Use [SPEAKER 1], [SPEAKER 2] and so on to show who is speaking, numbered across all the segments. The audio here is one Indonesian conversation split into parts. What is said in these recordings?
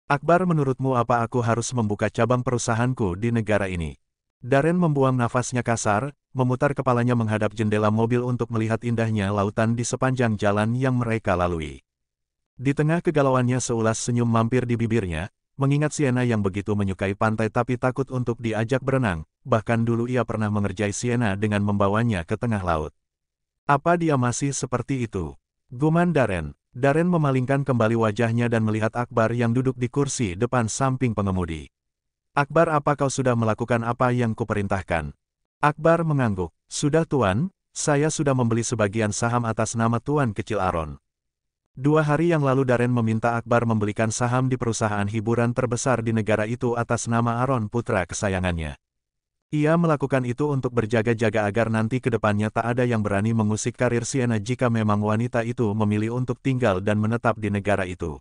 [SPEAKER 1] Akbar, menurutmu apa aku harus membuka cabang perusahaanku di negara ini? Darren membuang nafasnya kasar, memutar kepalanya menghadap jendela mobil untuk melihat indahnya lautan di sepanjang jalan yang mereka lalui. Di tengah kegalauannya seulas senyum mampir di bibirnya, mengingat Sienna yang begitu menyukai pantai tapi takut untuk diajak berenang, bahkan dulu ia pernah mengerjai Sienna dengan membawanya ke tengah laut. Apa dia masih seperti itu? Guman Darren. Darren memalingkan kembali wajahnya dan melihat Akbar yang duduk di kursi depan samping pengemudi. Akbar, apa kau sudah melakukan apa yang kuperintahkan? Akbar mengangguk. Sudah Tuan, saya sudah membeli sebagian saham atas nama Tuan Kecil Aaron. 2 hari yang lalu Darren meminta Akbar membelikan saham di perusahaan hiburan terbesar di negara itu atas nama Aaron, putra kesayangannya. Ia melakukan itu untuk berjaga-jaga agar nanti ke depannya tak ada yang berani mengusik karir Sienna jika memang wanita itu memilih untuk tinggal dan menetap di negara itu.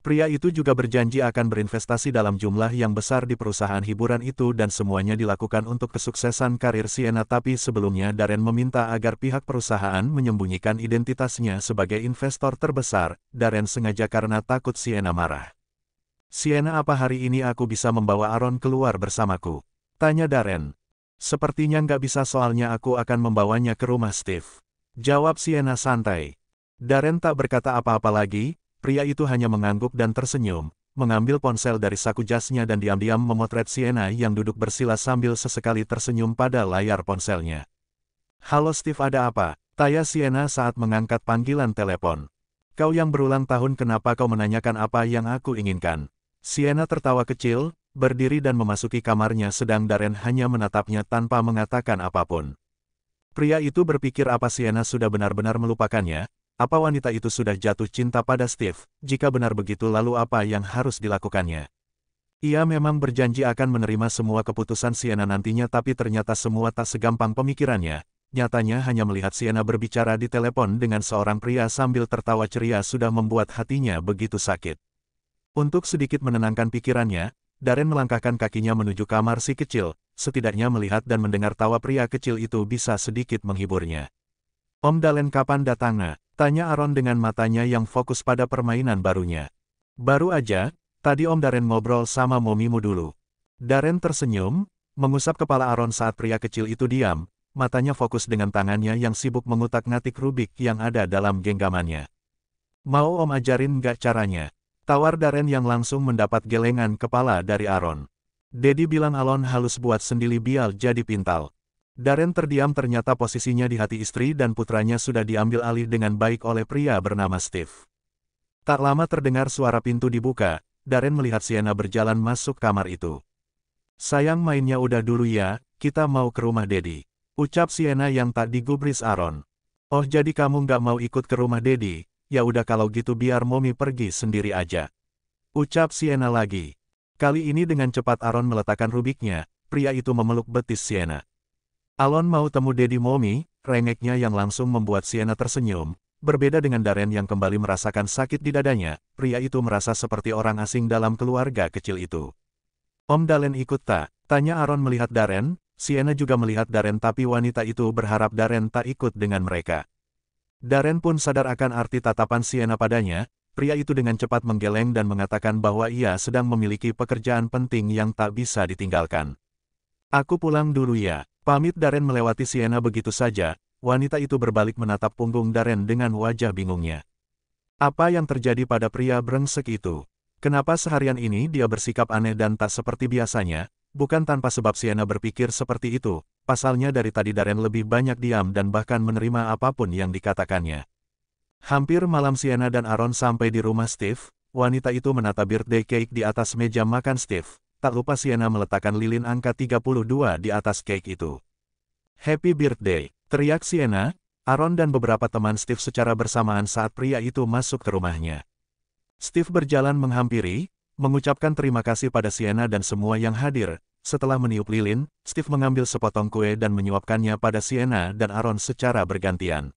[SPEAKER 1] Pria itu juga berjanji akan berinvestasi dalam jumlah yang besar di perusahaan hiburan itu dan semuanya dilakukan untuk kesuksesan karir Sienna, tapi sebelumnya Darren meminta agar pihak perusahaan menyembunyikan identitasnya sebagai investor terbesar. Darren sengaja karena takut Sienna marah. Sienna, apa hari ini aku bisa membawa Aaron keluar bersamaku? Tanya Darren. Sepertinya nggak bisa, soalnya aku akan membawanya ke rumah Steve. Jawab Sienna santai. Darren tak berkata apa-apa lagi, pria itu hanya mengangguk dan tersenyum, mengambil ponsel dari saku jasnya dan diam-diam memotret Sienna yang duduk bersila sambil sesekali tersenyum pada layar ponselnya. Halo Steve, ada apa? Tanya Sienna saat mengangkat panggilan telepon. Kau yang berulang tahun, kenapa kau menanyakan apa yang aku inginkan? Sienna tertawa kecil, berdiri dan memasuki kamarnya sedang Darren hanya menatapnya tanpa mengatakan apapun. Pria itu berpikir apa Sienna sudah benar-benar melupakannya, apa wanita itu sudah jatuh cinta pada Steve, jika benar begitu lalu apa yang harus dilakukannya. Ia memang berjanji akan menerima semua keputusan Sienna nantinya, tapi ternyata semua tak segampang pemikirannya. Nyatanya hanya melihat Sienna berbicara di telepon dengan seorang pria sambil tertawa ceria sudah membuat hatinya begitu sakit. Untuk sedikit menenangkan pikirannya, Darren melangkahkan kakinya menuju kamar si kecil, setidaknya melihat dan mendengar tawa pria kecil itu bisa sedikit menghiburnya. Om Dalen kapan datangnya? Tanya Aaron dengan matanya yang fokus pada permainan barunya. Baru aja, tadi Om Darren ngobrol sama momimu dulu. Darren tersenyum, mengusap kepala Aaron saat pria kecil itu diam, matanya fokus dengan tangannya yang sibuk mengutak-ngatik Rubik yang ada dalam genggamannya. Mau Om ajarin nggak caranya? Tawar Darren yang langsung mendapat gelengan kepala dari Aaron. Dedi bilang alon halus buat sendiri biar jadi pintal. Darren terdiam, ternyata posisinya di hati istri dan putranya sudah diambil alih dengan baik oleh pria bernama Steve. Tak lama terdengar suara pintu dibuka, Darren melihat Sienna berjalan masuk kamar itu. Sayang, mainnya udah dulu ya, kita mau ke rumah Dedi. Ucap Sienna yang tak digubris Aaron. Oh, jadi kamu nggak mau ikut ke rumah Dedi? Ya udah kalau gitu biar Momi pergi sendiri aja. Ucap Sienna lagi. Kali ini dengan cepat Aaron meletakkan Rubiknya, pria itu memeluk betis Sienna. Alon mau temu Dedi Momi, rengeknya yang langsung membuat Sienna tersenyum. Berbeda dengan Darren yang kembali merasakan sakit di dadanya, pria itu merasa seperti orang asing dalam keluarga kecil itu. Om Dalen ikut tak? Tanya Aaron melihat Darren. Sienna juga melihat Darren, tapi wanita itu berharap Darren tak ikut dengan mereka. Darren pun sadar akan arti tatapan Sienna padanya, pria itu dengan cepat menggeleng dan mengatakan bahwa ia sedang memiliki pekerjaan penting yang tak bisa ditinggalkan. Aku pulang dulu ya. Pamit Darren melewati Sienna begitu saja, wanita itu berbalik menatap punggung Darren dengan wajah bingungnya. Apa yang terjadi pada pria brengsek itu? Kenapa seharian ini dia bersikap aneh dan tak seperti biasanya? Bukan tanpa sebab Sienna berpikir seperti itu. Pasalnya dari tadi Darren lebih banyak diam dan bahkan menerima apapun yang dikatakannya. Hampir malam Sienna dan Aaron sampai di rumah Steve. Wanita itu menata birthday cake di atas meja makan Steve. Tak lupa Sienna meletakkan lilin angka 32 di atas cake itu. Happy birthday, teriak Sienna. Aaron dan beberapa teman Steve secara bersamaan saat pria itu masuk ke rumahnya. Steve berjalan menghampiri, mengucapkan terima kasih pada Sienna dan semua yang hadir. Setelah meniup lilin, Steve mengambil sepotong kue dan menyuapkannya pada Sienna dan Aaron secara bergantian.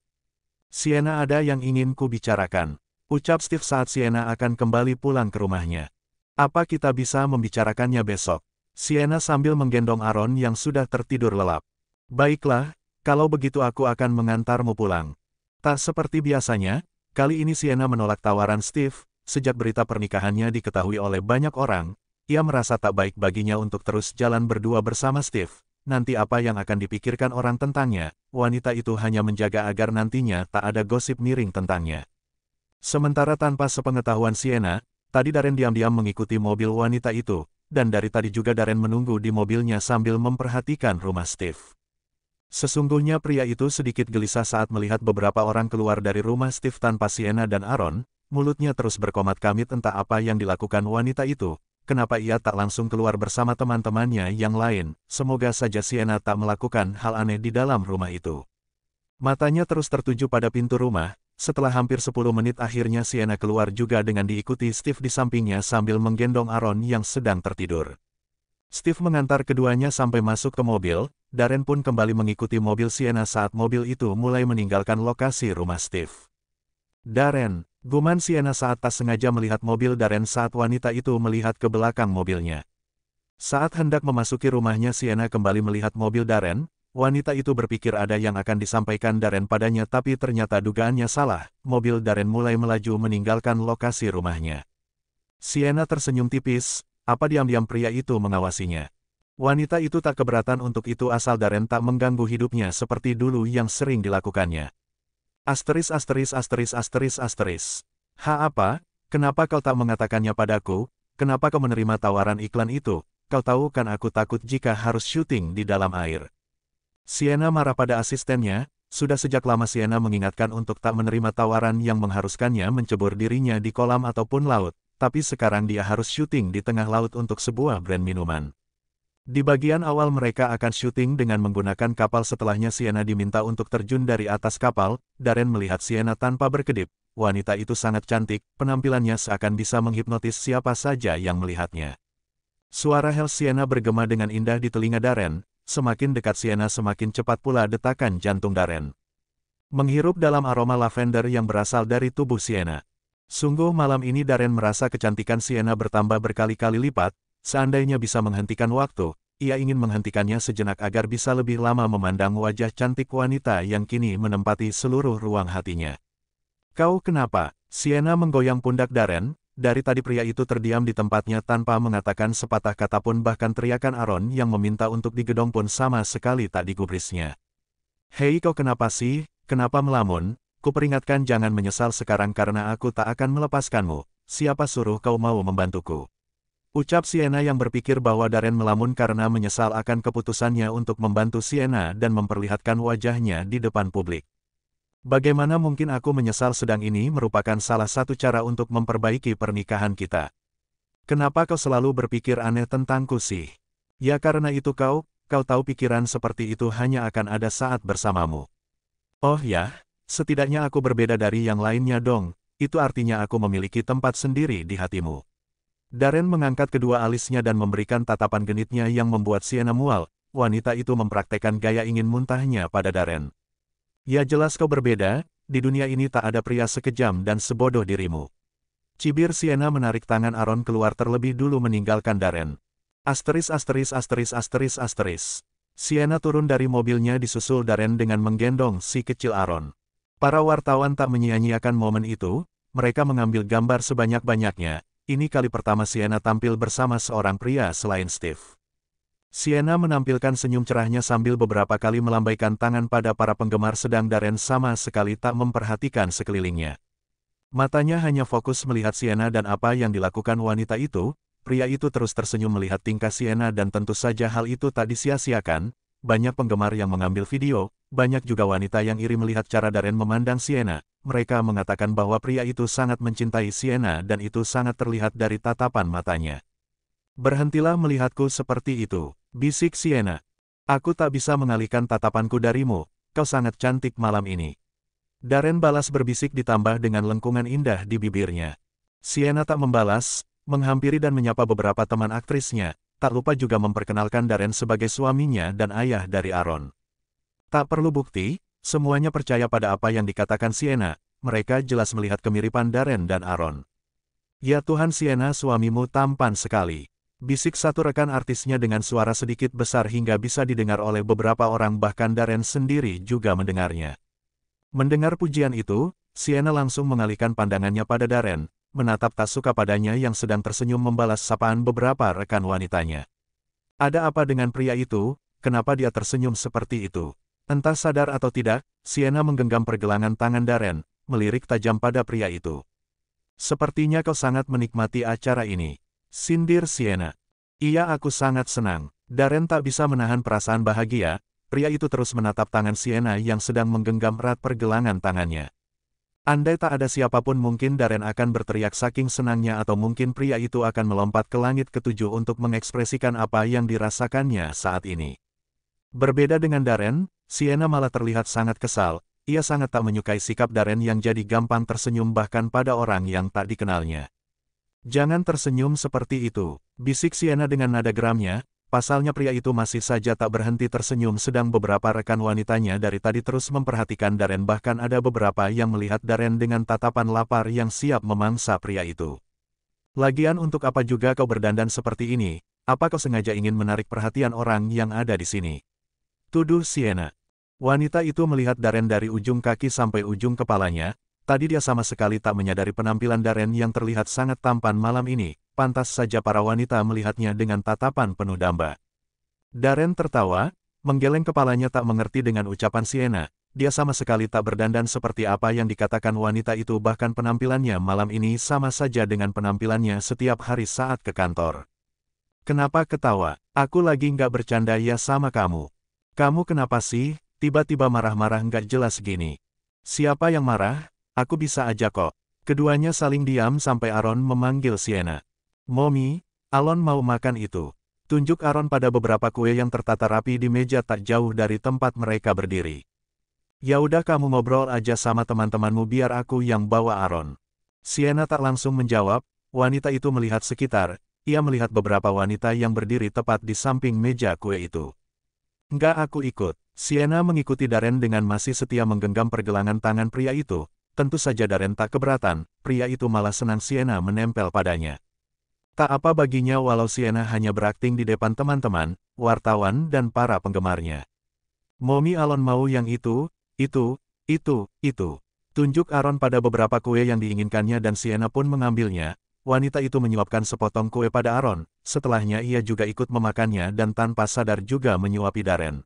[SPEAKER 1] Sienna, ada yang ingin ku bicarakan, ucap Steve saat Sienna akan kembali pulang ke rumahnya. Apa kita bisa membicarakannya besok? Sienna sambil menggendong Aaron yang sudah tertidur lelap. Baiklah, kalau begitu aku akan mengantarmu pulang. Tak seperti biasanya, kali ini Sienna menolak tawaran Steve. sejak berita pernikahannya diketahui oleh banyak orang, ia merasa tak baik baginya untuk terus jalan berdua bersama Steve. Nanti apa yang akan dipikirkan orang tentangnya, wanita itu hanya menjaga agar nantinya tak ada gosip miring tentangnya. Sementara tanpa sepengetahuan Sienna, tadi Darren diam-diam mengikuti mobil wanita itu, dan dari tadi juga Darren menunggu di mobilnya sambil memperhatikan rumah Steve. Sesungguhnya pria itu sedikit gelisah saat melihat beberapa orang keluar dari rumah Steve tanpa Sienna dan Aaron, mulutnya terus berkomat-kamit entah apa yang dilakukan wanita itu. Kenapa ia tak langsung keluar bersama teman-temannya yang lain? Semoga saja Sienna tak melakukan hal aneh di dalam rumah itu. Matanya terus tertuju pada pintu rumah. Setelah hampir 10 menit akhirnya Sienna keluar juga dengan diikuti Steve di sampingnya sambil menggendong Aaron yang sedang tertidur. Steve mengantar keduanya sampai masuk ke mobil. Darren pun kembali mengikuti mobil Sienna saat mobil itu mulai meninggalkan lokasi rumah Steve. Darren, guman Sienna saat tak sengaja melihat mobil Darren saat wanita itu melihat ke belakang mobilnya. Saat hendak memasuki rumahnya Sienna kembali melihat mobil Darren, wanita itu berpikir ada yang akan disampaikan Darren padanya tapi ternyata dugaannya salah, mobil Darren mulai melaju meninggalkan lokasi rumahnya. Sienna tersenyum tipis, apa diam-diam pria itu mengawasinya. Wanita itu tak keberatan untuk itu asal Darren tak mengganggu hidupnya seperti dulu yang sering dilakukannya. Asteris. Apa? Kenapa kau tak mengatakannya padaku? Kenapa kau menerima tawaran iklan itu? Kau tahu kan aku takut jika harus syuting di dalam air. Sienna marah pada asistennya, sudah sejak lama Sienna mengingatkan untuk tak menerima tawaran yang mengharuskannya mencebur dirinya di kolam ataupun laut, tapi sekarang dia harus syuting di tengah laut untuk sebuah brand minuman. Di bagian awal mereka akan syuting dengan menggunakan kapal setelahnya Sienna diminta untuk terjun dari atas kapal. Darren melihat Sienna tanpa berkedip, wanita itu sangat cantik, penampilannya seakan bisa menghipnotis siapa saja yang melihatnya. Suara Hel Sienna bergema dengan indah di telinga Darren, semakin dekat Sienna semakin cepat pula detakan jantung Darren. Menghirup dalam aroma lavender yang berasal dari tubuh Sienna. Sungguh malam ini Darren merasa kecantikan Sienna bertambah berkali-kali lipat. Seandainya bisa menghentikan waktu, ia ingin menghentikannya sejenak agar bisa lebih lama memandang wajah cantik wanita yang kini menempati seluruh ruang hatinya. Kau kenapa? Sienna menggoyang pundak Darren. Dari tadi pria itu terdiam di tempatnya tanpa mengatakan sepatah kata pun, bahkan teriakan Aaron yang meminta untuk digedong pun sama sekali tak digubrisnya. Hei, kau kenapa sih? Kenapa melamun? Kuperingatkan jangan menyesal sekarang karena aku tak akan melepaskanmu. Siapa suruh kau mau membantuku? Ucap Sienna yang berpikir bahwa Darren melamun karena menyesal akan keputusannya untuk membantu Sienna dan memperlihatkan wajahnya di depan publik. Bagaimana mungkin aku menyesal, sedang ini merupakan salah satu cara untuk memperbaiki pernikahan kita. Kenapa kau selalu berpikir aneh tentangku sih? Ya karena itu kau tahu pikiran seperti itu hanya akan ada saat bersamamu. Oh ya, setidaknya aku berbeda dari yang lainnya dong, itu artinya aku memiliki tempat sendiri di hatimu. Darren mengangkat kedua alisnya dan memberikan tatapan genitnya yang membuat Sienna mual. Wanita itu mempraktekkan gaya ingin muntahnya pada Darren. Ya jelas kau berbeda, di dunia ini tak ada pria sekejam dan sebodoh dirimu. Cibir Sienna menarik tangan Aaron keluar terlebih dulu meninggalkan Darren. Sienna turun dari mobilnya disusul Darren dengan menggendong si kecil Aaron. Para wartawan tak menyia-nyiakan momen itu, mereka mengambil gambar sebanyak-banyaknya. Ini kali pertama Sienna tampil bersama seorang pria selain Steve. Sienna menampilkan senyum cerahnya sambil beberapa kali melambaikan tangan pada para penggemar, sedang Darren sama sekali tak memperhatikan sekelilingnya. Matanya hanya fokus melihat Sienna dan apa yang dilakukan wanita itu. Pria itu terus tersenyum melihat tingkah Sienna dan tentu saja hal itu tak disia-siakan. Banyak penggemar yang mengambil video, banyak juga wanita yang iri melihat cara Darren memandang Sienna. Mereka mengatakan bahwa pria itu sangat mencintai Sienna dan itu sangat terlihat dari tatapan matanya. Berhentilah melihatku seperti itu, bisik Sienna. Aku tak bisa mengalihkan tatapanku darimu, kau sangat cantik malam ini. Darren balas berbisik ditambah dengan lengkungan indah di bibirnya. Sienna tak membalas, menghampiri dan menyapa beberapa teman aktrisnya, tak lupa juga memperkenalkan Darren sebagai suaminya dan ayah dari Aaron. Tak perlu bukti, semuanya percaya pada apa yang dikatakan Sienna, mereka jelas melihat kemiripan Darren dan Aaron. Ya Tuhan, Sienna suamimu tampan sekali, bisik satu rekan artisnya dengan suara sedikit besar hingga bisa didengar oleh beberapa orang, bahkan Darren sendiri juga mendengarnya. Mendengar pujian itu, Sienna langsung mengalihkan pandangannya pada Darren. menatap tak suka padanya yang sedang tersenyum membalas sapaan beberapa rekan wanitanya. Ada apa dengan pria itu? Kenapa dia tersenyum seperti itu? Entah sadar atau tidak, Sienna menggenggam pergelangan tangan Darren, melirik tajam pada pria itu. Sepertinya kau sangat menikmati acara ini. Sindir Sienna. Iya, aku sangat senang. Darren tak bisa menahan perasaan bahagia. Pria itu terus menatap tangan Sienna yang sedang menggenggam erat pergelangan tangannya. Andai tak ada siapapun mungkin Darren akan berteriak saking senangnya atau mungkin pria itu akan melompat ke langit ketujuh untuk mengekspresikan apa yang dirasakannya saat ini. Berbeda dengan Darren, Sienna malah terlihat sangat kesal. Ia sangat tak menyukai sikap Darren yang jadi gampang tersenyum bahkan pada orang yang tak dikenalnya. Jangan tersenyum seperti itu, bisik Sienna dengan nada geramnya. Pasalnya pria itu masih saja tak berhenti tersenyum sedang beberapa rekan wanitanya dari tadi terus memperhatikan Darren bahkan ada beberapa yang melihat Darren dengan tatapan lapar yang siap memangsa pria itu. Lagian untuk apa juga kau berdandan seperti ini? Apa kau sengaja ingin menarik perhatian orang yang ada di sini? Tuduh Sienna. Wanita itu melihat Darren dari ujung kaki sampai ujung kepalanya. Tadi dia sama sekali tak menyadari penampilan Darren yang terlihat sangat tampan malam ini. Pantas saja para wanita melihatnya dengan tatapan penuh damba. Darren tertawa, menggeleng kepalanya tak mengerti dengan ucapan Sienna. Dia sama sekali tak berdandan seperti apa yang dikatakan wanita itu bahkan penampilannya malam ini sama saja dengan penampilannya setiap hari saat ke kantor. Kenapa ketawa? Aku lagi nggak bercanda ya sama kamu. Kamu kenapa sih, tiba-tiba marah-marah nggak jelas gini? Siapa yang marah? Aku bisa aja kok. Keduanya saling diam sampai Aaron memanggil Sienna. Mommy, Alon mau makan itu. Tunjuk Aaron pada beberapa kue yang tertata rapi di meja tak jauh dari tempat mereka berdiri. Ya udah kamu ngobrol aja sama teman-temanmu biar aku yang bawa Aaron. Sienna tak langsung menjawab, wanita itu melihat sekitar, ia melihat beberapa wanita yang berdiri tepat di samping meja kue itu. Enggak, aku ikut. Sienna mengikuti Darren dengan masih setia menggenggam pergelangan tangan pria itu. Tentu saja Darren tak keberatan, pria itu malah senang Sienna menempel padanya. Tak apa baginya walau Sienna hanya berakting di depan teman-teman, wartawan dan para penggemarnya. Mommy, Alon mau yang itu. Tunjuk Aaron pada beberapa kue yang diinginkannya dan Sienna pun mengambilnya. Wanita itu menyuapkan sepotong kue pada Aaron, setelahnya ia juga ikut memakannya dan tanpa sadar juga menyuapi Darren.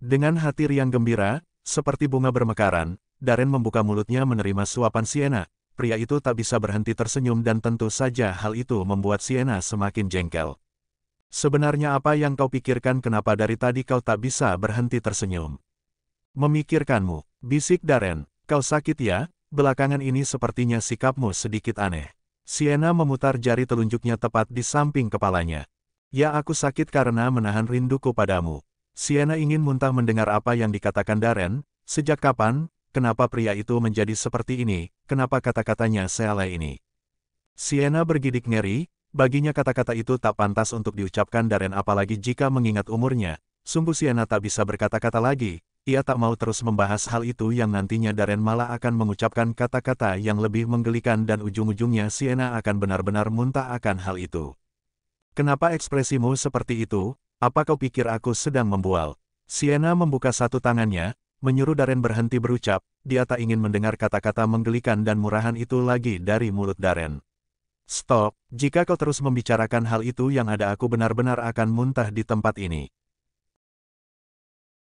[SPEAKER 1] Dengan hati riang gembira, seperti bunga bermekaran, Darren membuka mulutnya menerima suapan Sienna. Pria itu tak bisa berhenti tersenyum dan tentu saja hal itu membuat Sienna semakin jengkel. Sebenarnya apa yang kau pikirkan? Kenapa dari tadi kau tak bisa berhenti tersenyum? Memikirkanmu, bisik Darren. Kau sakit ya? Belakangan ini sepertinya sikapmu sedikit aneh. Sienna memutar jari telunjuknya tepat di samping kepalanya. Ya, aku sakit karena menahan rinduku padamu. Sienna ingin muntah mendengar apa yang dikatakan Darren. Sejak kapan? Kenapa pria itu menjadi seperti ini? Kenapa kata-katanya sealai ini? Sienna bergidik ngeri, baginya kata-kata itu tak pantas untuk diucapkan Darren apalagi jika mengingat umurnya. Sungguh Sienna tak bisa berkata-kata lagi, ia tak mau terus membahas hal itu yang nantinya Darren malah akan mengucapkan kata-kata yang lebih menggelikan dan ujung-ujungnya Sienna akan benar-benar muntah akan hal itu. Kenapa ekspresimu seperti itu? Apa kau pikir aku sedang membual? Sienna membuka satu tangannya, menyuruh Darren berhenti berucap, dia tak ingin mendengar kata-kata menggelikan dan murahan itu lagi dari mulut Darren. Stop, jika kau terus membicarakan hal itu yang ada aku benar-benar akan muntah di tempat ini.